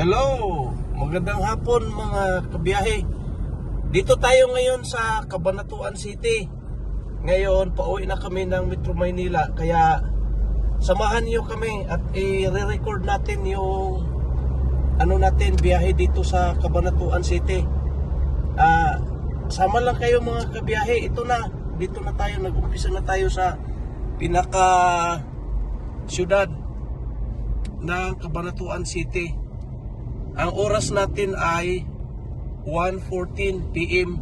Hello! Magandang hapon mga kabiyahe. Dito tayo ngayon sa Cabanatuan City. Ngayon, pauwi na kami ng Metro Maynila. Kaya samahan niyo kami at i-record natin yung biyahe dito sa Cabanatuan City. Sama lang kayo mga kabiyahe. Ito na, dito na tayo. Nag-umpisa na tayo sa pinaka syudad ng Cabanatuan City. Ang oras natin ay 1:14 PM.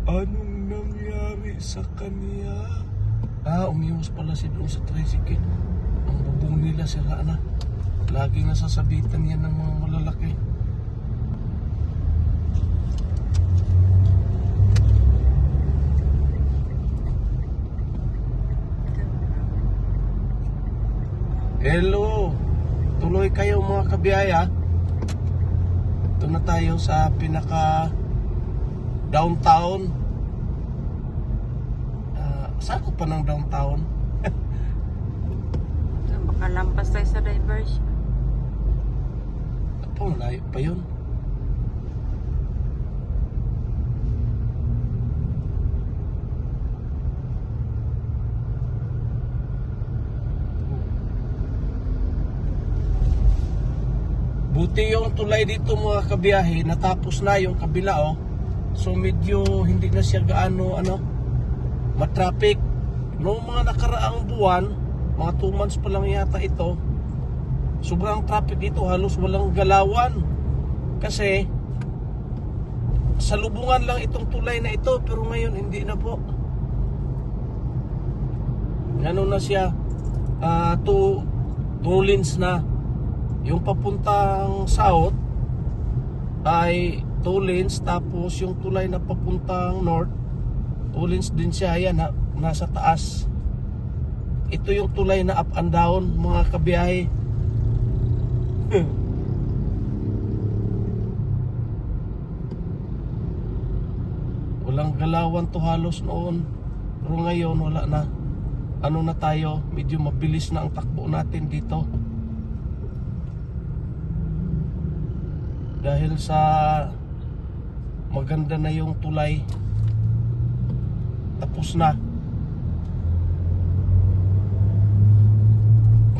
Anong nangyari sa kanya? Umiwas pala si doon sa tricycle. Ang bubong nila sira na. Laging nasasabitan yan ng mga malalaki. Hello, tuloy kayo mga kabiyaya. Ito na tayo sa pinaka downtown. Saan ko pa ng downtown? Baka lampas tayo sa diversion. Ito, layo pa yun. Buti yung tulay dito mga kabiyahe, natapos na yung kabila So medyo hindi na siya gaano matraffic. Noong mga nakaraang buwan, mga 2 months pa lang yata ito, sobrang traffic dito, halos walang galawan. Kasi salubungan lang itong tulay na ito, pero ngayon hindi na po. Ano na siya, two lanes na. Yung papuntang south ay 2 lanes, tapos yung tulay na papuntang north 2 lanes din siya. Ayan, nasa taas. Ito yung tulay na up and down mga kabiyahe. Walang galawan to halos noon, pero ngayon wala na. Ano na tayo, medyo mabilis na ang takbo natin dito. Dahil sa maganda na yung tulay, tapos na.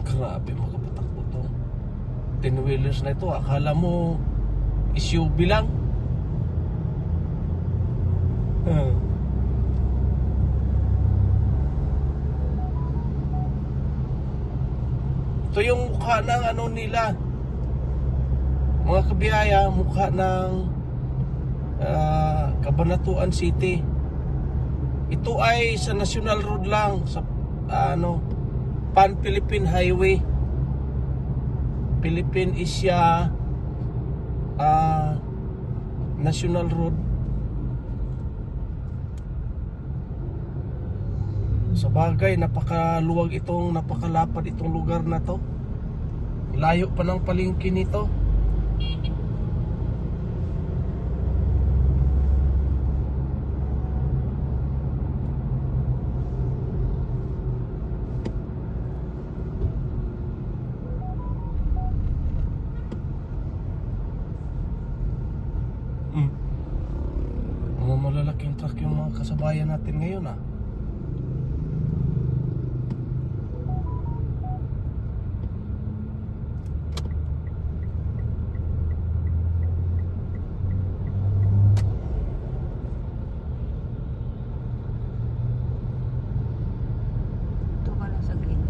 Grabe makapatakbo to. 10-wheelers na ito, akala mo SUV lang. Ito yung mukha ng nila mga kabiyaya, mukha ng Cabanatuan City. Ito ay sa National Road lang, sa Pan-Philippine Highway, Philippine Asia National Road. Sa bagay, napakalapad itong lugar na to. Layo pa ng palengke nito. Mga malalaking truck yung mga kasabayan natin ngayon Ito ka lang sa green.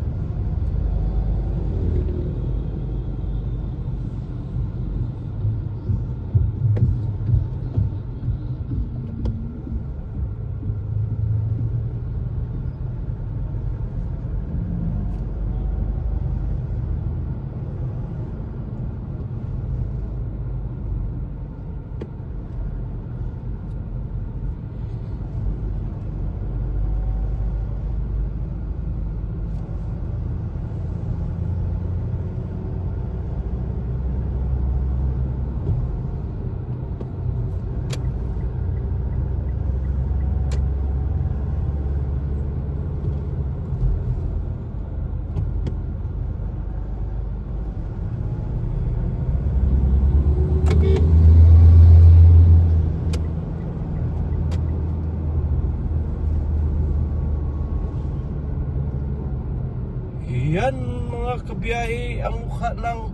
Yan mga kabiyahe ang mukha ng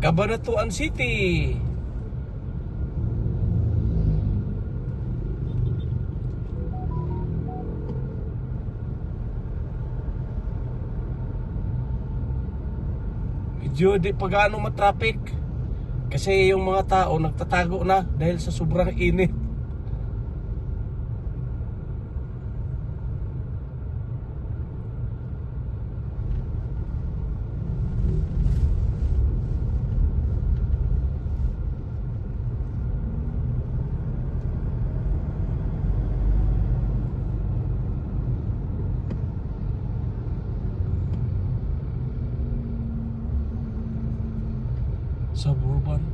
Cabanatuan City. Medyo di pa gaano matraffic kasi yung mga tao nagtatago na dahil sa sobrang init. Suburban.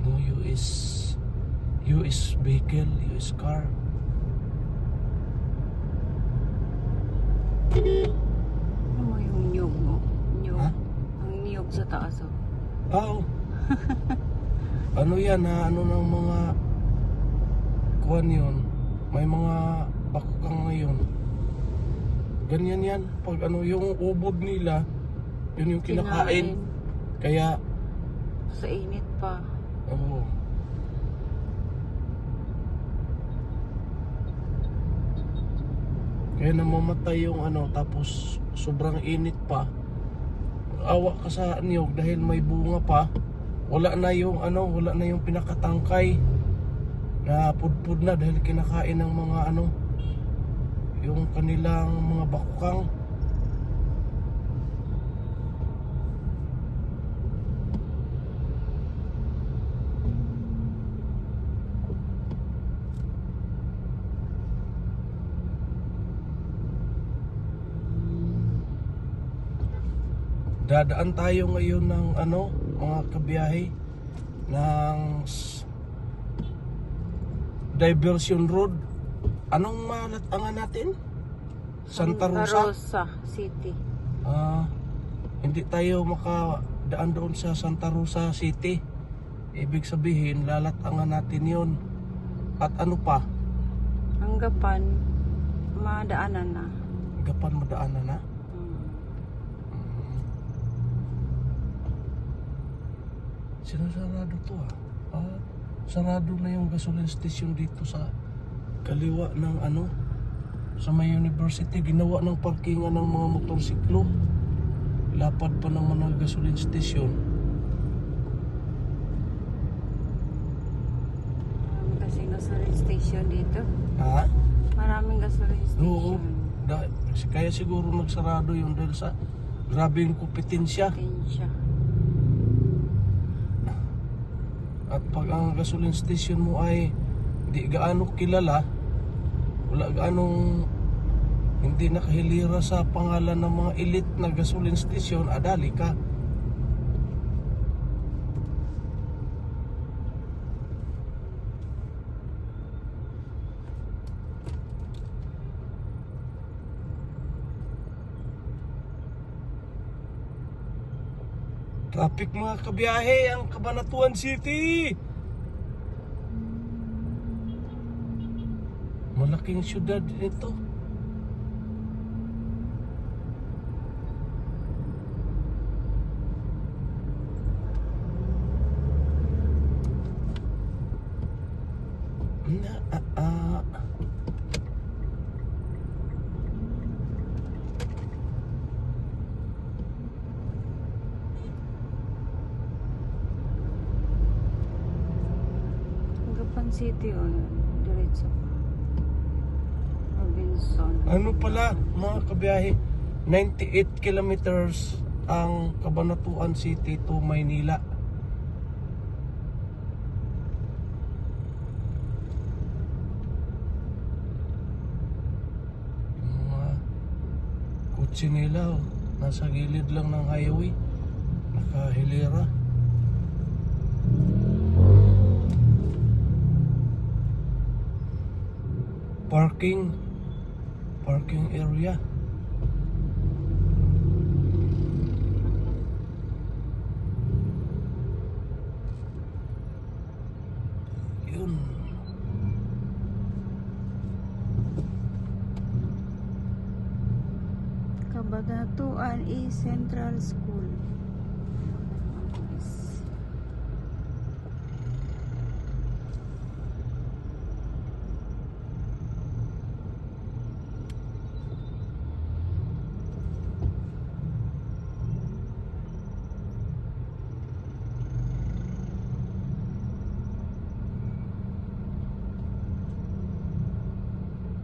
No US vehicle, US car. Ano mo yung niyog mo? Niyog. Ha? Ang niyog sa taas oh. Oo. Ano yan ha? Ano ng mga kuwan yun? May mga bakukang ngayon. Ganyan yan. Pag ano yung ubod nila, yun yung kinakain. Kaya, Sa init pa. oo. Kaya namamatay yung ano, tapos sobrang init pa. Awa ka sa niyog dahil may bunga pa. Wala na yung ano, wala na yung pinakatangkay na pudpud na dahil kinakain ng mga ano, yung kanilang mga bakukang. Dadaan tayo ngayon ng ano, mga kabiyahe ng Diversion Road. Anong malatangan natin? Santa Rosa? City. Hindi tayo makadaan doon sa Santa Rosa City. Ibig sabihin, lalatangan natin yon. At ano pa? Ang Gapan, madaanan na. Gapan madaanan na? Sinasarado to sarado na yung gasoline station dito sa kaliwa ng ano, sa may university. Ginawa ng parkingan ng mga motorsiklo. Lapad pa naman ng gasoline station. Maraming kasing gasoline station dito. Ha? Maraming gasoline Oo. station. Kaya siguro nagsarado yun dahil sa grabe yung kompetensya. Tensya. At pag ang gasoline station mo ay di gaano kilala, wala gaanong hindi nakahilira sa pangalan ng mga elite na gasoline station, adali ka. Traffic mga kabiyahe ang Cabanatuan City. Malaking syudad ito. Gapan City o diretso pa. Robinson. Ano pala mga kabiyahe, 98 kilometers ang Cabanatuan City to Maynila. Yung mga kotse nila nasa gilid lang ng highway, nakahilera. Parking area. Yun. Cabanatuan East Central School.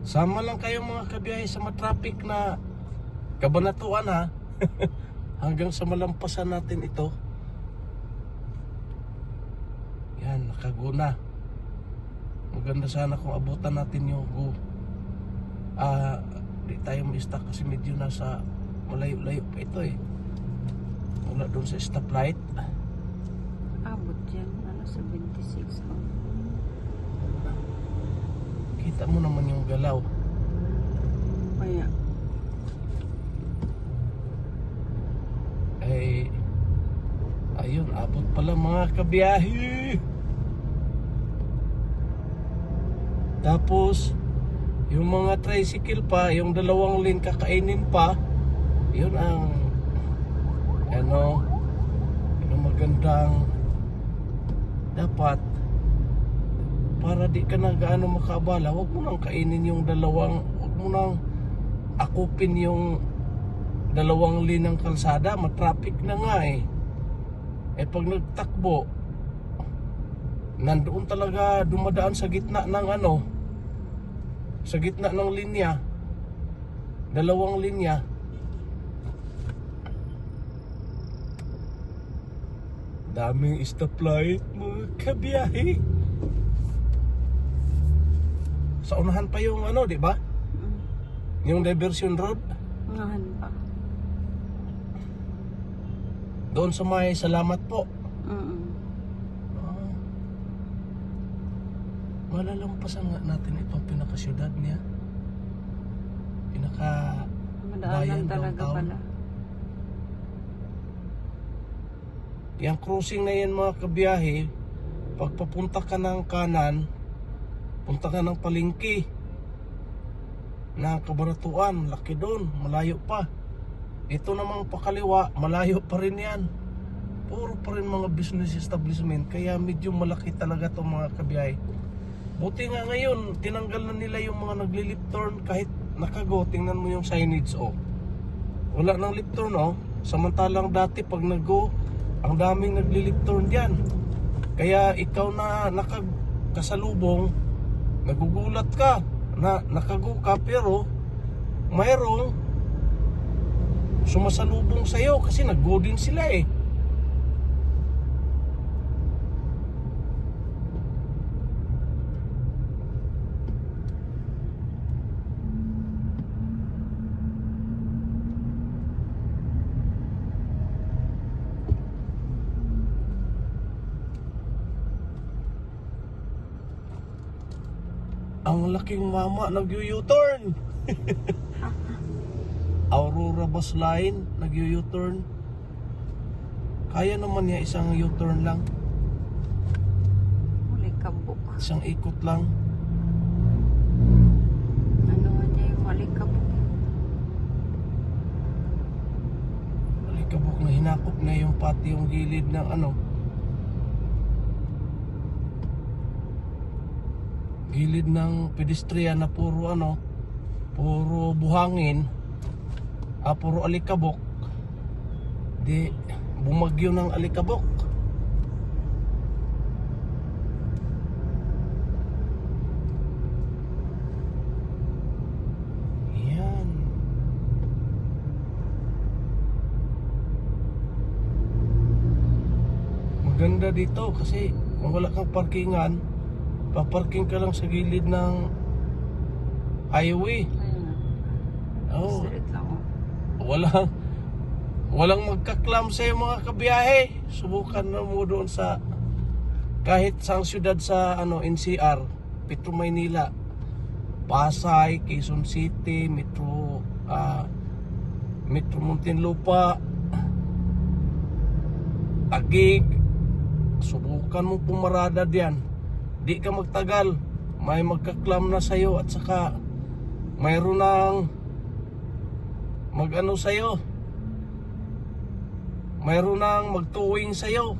Sama lang kayo mga kabiyahe sa matraffic na Cabanatuan ha. Hanggang sa malampasan natin ito. Yan, nakago na. Maganda sana kung abutan natin yung go. Di tayo ma-stuck kasi medyo nasa malayo-layo pa ito eh. Wala doon sa stoplight. Abot yan. Ano, 76. Oh. Kita mo naman yung galaw. Kaya. Ay, ayun, abot pala mga kabiyahe. Tapos, yung mga tricycle pa, yung dalawang lane kakainin pa, yun ang magandang dapat para di ka na gaano makabala. Huwag mo nang kainin yung dalawang, huwag mo nang akupin yung dalawang lane ng kalsada, matraffic na nga eh. Pag nagtakbo, nandoon talaga dumadaan sa gitna ng sa gitna ng linya, dalawang linya. Daming stoplight mga kabiyahe. Sa unahan pa yung di ba? Yung diversion road. Ngahan pa. Doon sa may salamat po. Malalampasan nga natin itong pinakasyudad niya. Madaanan talaga downtown. pala. Yung crossing na yan mga kabiyahe, pag papunta ka ng kanan, punta ka ng palengke na Cabanatuan, laki doon, malayo pa. Ito namang pakaliwa, malayo pa rin yan. Puro pa rin mga business establishment, kaya medyo malaki talaga itong mga kabiyahe. Buti nga ngayon, tinanggal na nila yung mga nagli-lip turn kahit nakago. Tingnan mo yung signage wala nang lip turn samantalang dati pag nag-go, ang daming nagli-lip turn dyan. Kaya ikaw na nakakasalubong, nagugulat ka na nakago ka pero mayroong sumasalubong sa'yo kasi nag-go din sila eh. Ang laking mama nag-U-turn. Aurora bus line nag-U-turn. Kaya naman niya isang U-turn lang. Muli kabuk. Isang ikot lang. Ano niya yung mali kabuk. Malikabok na hinakop na yung pati yung gilid ng gilid ng pedestrian na puro puro buhangin, puro alikabok. Di bumagyo ng alikabok. Yan. Maganda dito kasi kung wala kang parkingan, paparking ka lang sa gilid ng highway. Ayun. Straight lang Walang magkaklam sa mga kabiyahe. Subukan na mo doon sa kahit saang syudad sa NCR, Metro Maynila, Pasay, Quezon City, Metro Muntinlupa, Taguig. Subukan mo pumarada diyan. Di ka magtagal, may magkaklam na sa'yo at saka mayroon mag-ano sa'yo. Mayroon nang magtuwing sa'yo.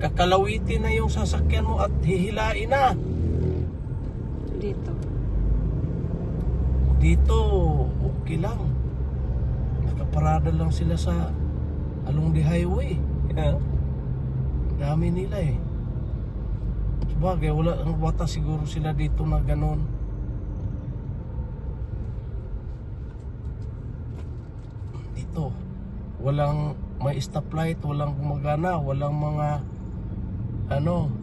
Kakalawitin na yung sasakyan mo at hihilain na. Dito. Dito, okay lang. Nakaparada lang sila sa along the highway. Dami nila eh. Sabagay, wala ang bata siguro sila dito na ganon. Dito, walang may stoplight, walang gumagana, walang mga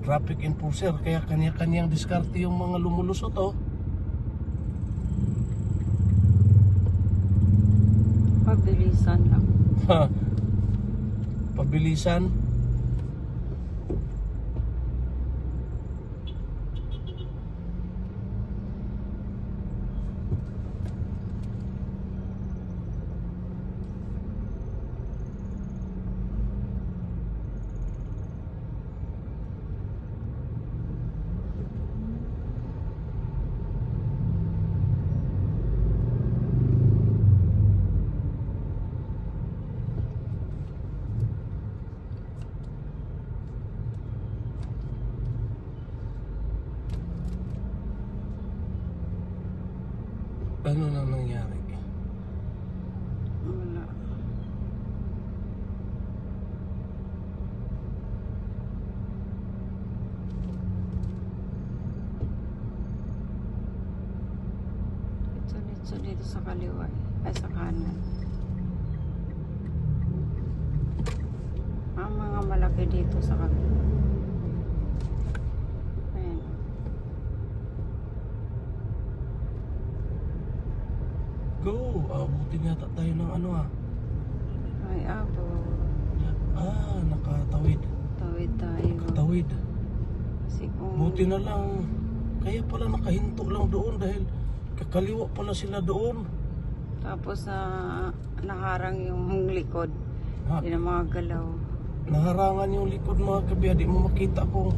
traffic enforcer, kaya kanya-kanyang diskarte yung mga lumulusot oh. Pabilisan lang. Pabilisan. Ano na nangyari? Wala. Ito dito sa kaliwa. Ay, sa kanan. Ang mga malaki dito sa kaliwa. Ayan. Go! Abutin yata tayo ng Ay, abo. Nakatawid. Tawid tayo. Nakatawid. Kasi kung... Buti na lang. Kaya pala nakahinto lang doon dahil kakaliwa pala sila doon. Tapos naharang yung likod. Ha? Hindi na mga galaw. Naharangan yung likod mga kabiya. Di mo makita kung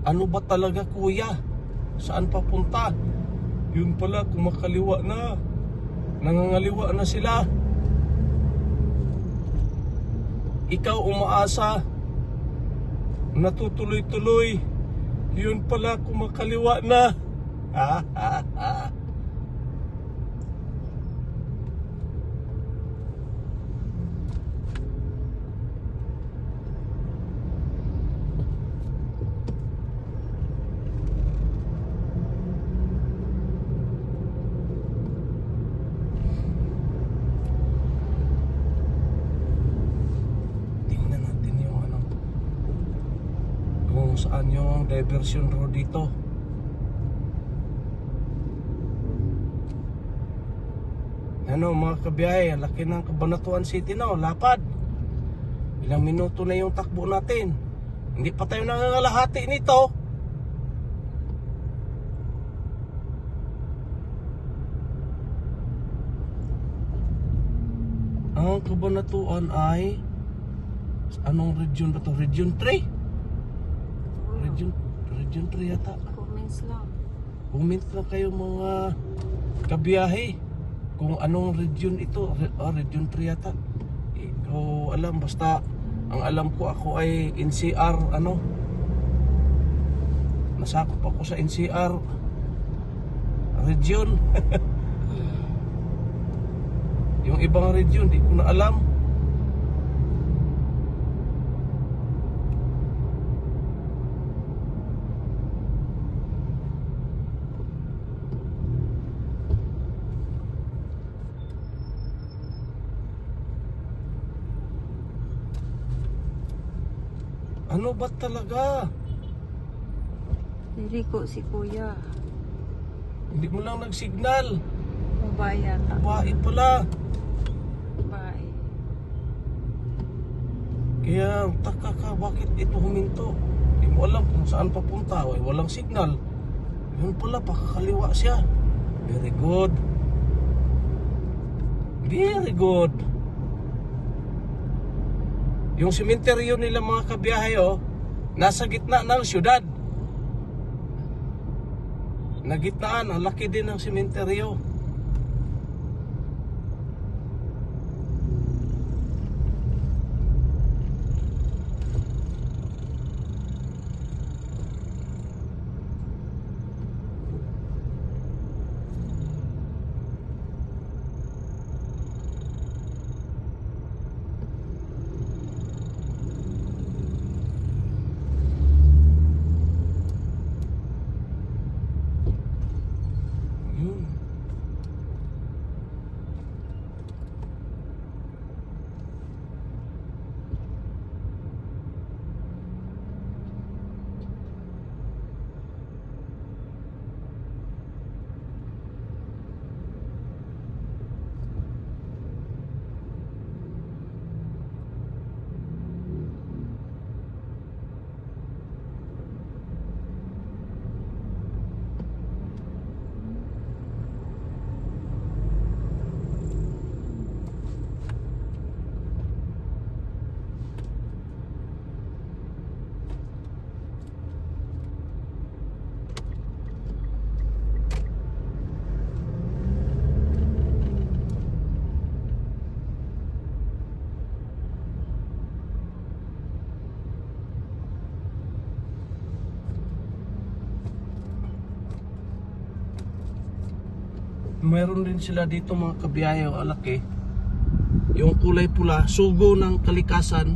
ano ba talaga kuya. Saan papunta. Yun pala kumakaliwa na. Nangangaliwa na sila. Ikaw umaasa. Natutuloy-tuloy. Yun pala kumakaliwa na. Tingnan natin yung kung saan yung diversion road dito. Mga kabiyahe, laki ng Cabanatuan City na, lapad. Ilang minuto na yung takbo natin. Hindi pa tayo nangangalahati nito. Ang Cabanatuan ay anong region ba to? Region 3? Region 3 yata. Comments lang. Comment na kayo mga kabiyahe kung anong region ito. Region 3 yata. Ikaw alam, basta ang alam ko ako ay NCR nasakop ako sa NCR region. Yung ibang region di ko na alam. Ano ba talaga? Niliko si kuya. Hindi mo lang nagsignal. Babae yata. Babae pala. Babae. Kaya taka ka, bakit ito huminto? Hindi mo alam kung saan papunta. Walang signal. Yun pala, pakakaliwa siya. Very good. Very good. Yung sementeryo nila mga kabiyahe nasa gitna ng syudad. Nagitnaan, ang laki din ng sementeryo. Mayroon din sila dito mga kabiyahe o alaki. Yung kulay pula, sugo ng kalikasan.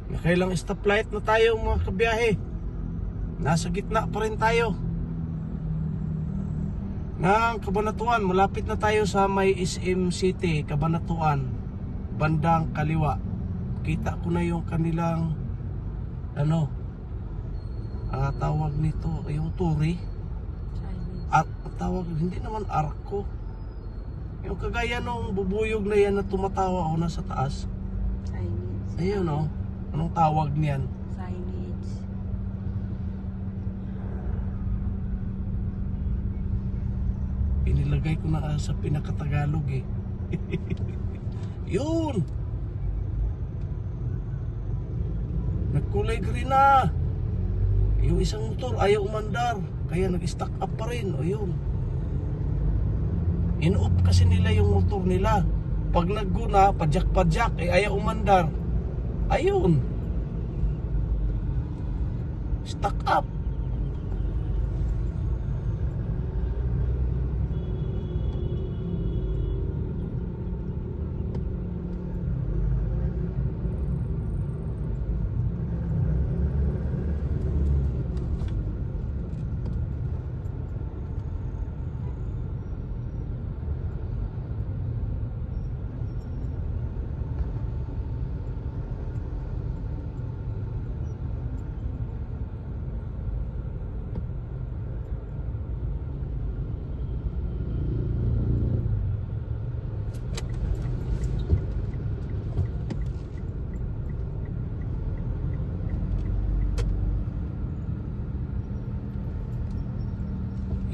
Nakailang stoplight na tayo mga kabiyahe. Nasa gitna pa rin tayo ng Cabanatuan. Malapit na tayo sa may SM City, Cabanatuan, bandang kaliwa. Kita ko na yung kanilang tawag nito, yung turi. Chinese. At tawag, hindi naman arko. Yung kagaya nung bubuyog na yan na tumatawa o nasa taas. Chinese. Ayun o, anong tawag niyan? Signage. Inilagay ko na sa pinakatagalog eh. Yun! Nagkulay green na. Yung isang motor ayaw umandar, kaya nag-stack up pa rin. O yun, in-off kasi nila yung motor nila. Pag nagguna, padyak-padyak, ayaw umandar. Ayun, stack up.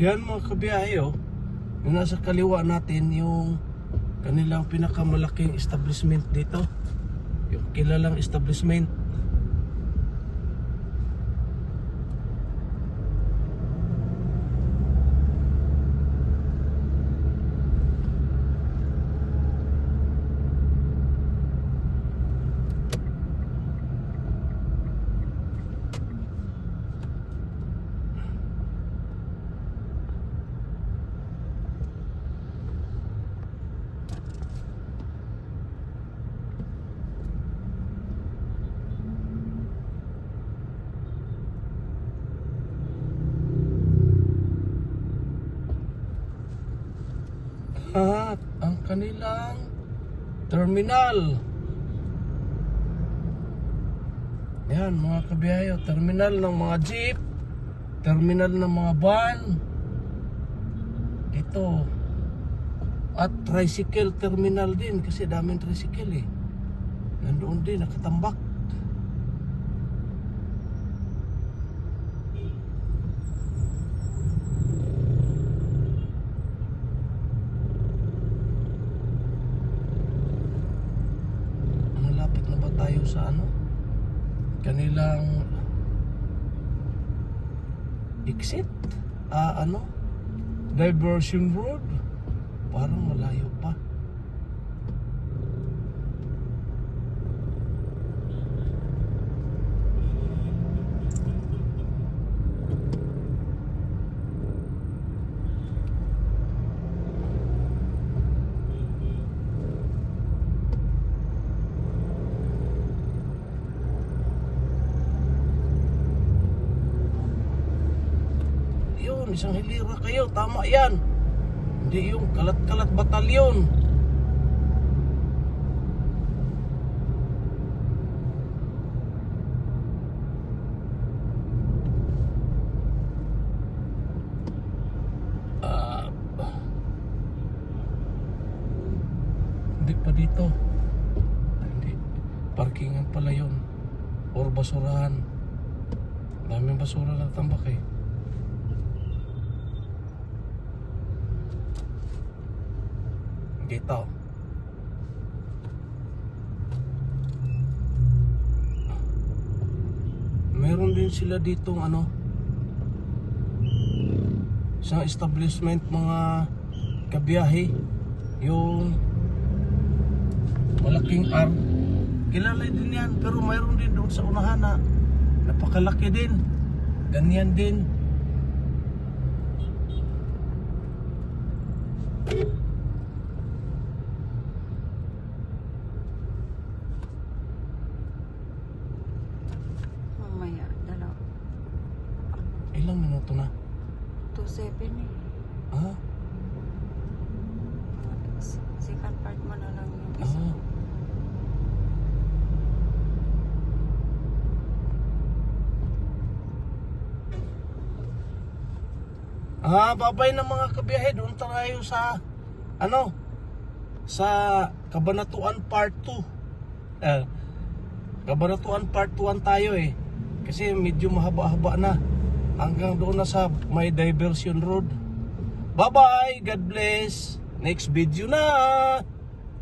Yan mga kabiyahe oh. Yung nasa kaliwa natin yung kanilang pinakamalaking establishment dito. Yung kilalang establishment. At ang kanilang terminal. Yan mga kabiyahe, terminal ng mga jeep, terminal ng mga van. Ito. At tricycle terminal din kasi daming tricycle eh. Nandoon din nakatambak. Malapit na ba tayo sa kanilang exit? Diversion road. Parang malayo pa. Yun, isang hilira kayo. Tama yan. Hindi yung kalat-kalat batalyon. Hindi pa dito. Hindi. Parkingan pala yun. Or basurahan. Daming basura lang tambak eh. Dito. Meron din sila ditong sa establishment mga kabiyahe, yung malaking R kilala din yan. Pero mayroon din doon sa unahan na napakalaki din. Ganyan din. Mamaya, dalaw. Ilang minuto na? 2:07 eh. Ah, Second part mo na lang yung isa. ah. Babay ng mga kabiyahe. Doon tayo sa sa Cabanatuan Part 2. Cabanatuan Part 1 tayo eh. Kasi medyo mahaba-haba na. Hanggang doon na sa may diversion road. Bye-bye. God bless. Next video na.